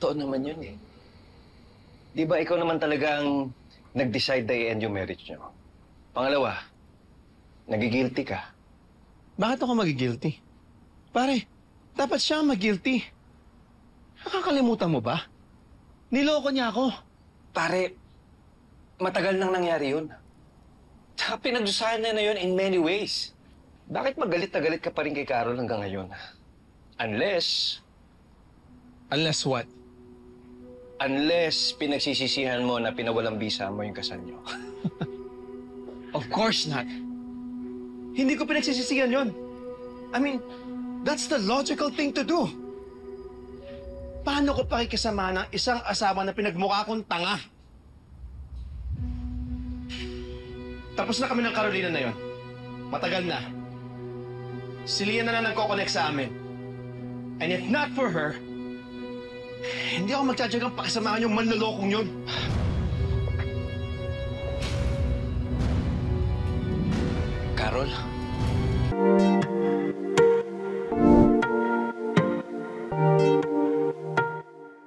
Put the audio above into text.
Totoo naman yun eh. Di ba ikaw naman talagang nag-decide na i-end yung marriage niyo? Pangalawa, nagigilty ka. Bakit ako magigilty? Pare, dapat siya ang mag-guilty. Nakakalimutan mo ba? Niloko niya ako. Pare, matagal nang nangyari yun. Tsaka pinagdusahan na yun in many ways. Bakit magalit na galit ka pa rin kay Carol hanggang ngayon? Unless what? Unless pinagsisisihan mo na pinawalang bisa mo yung kasal niyo. Of course not. Hindi ko pinagsisisihan yon. I mean, that's the logical thing to do. Paano ko pakikisama ng isang asawa na pinagmukha kong tanga? Tapos na kami ng Carolina na yon. Matagal na. Si Leah na nagko-connect sa amin. And if not for her, hindi ako magtsatsagang pakisamaan yung manlolokong yun. Carol?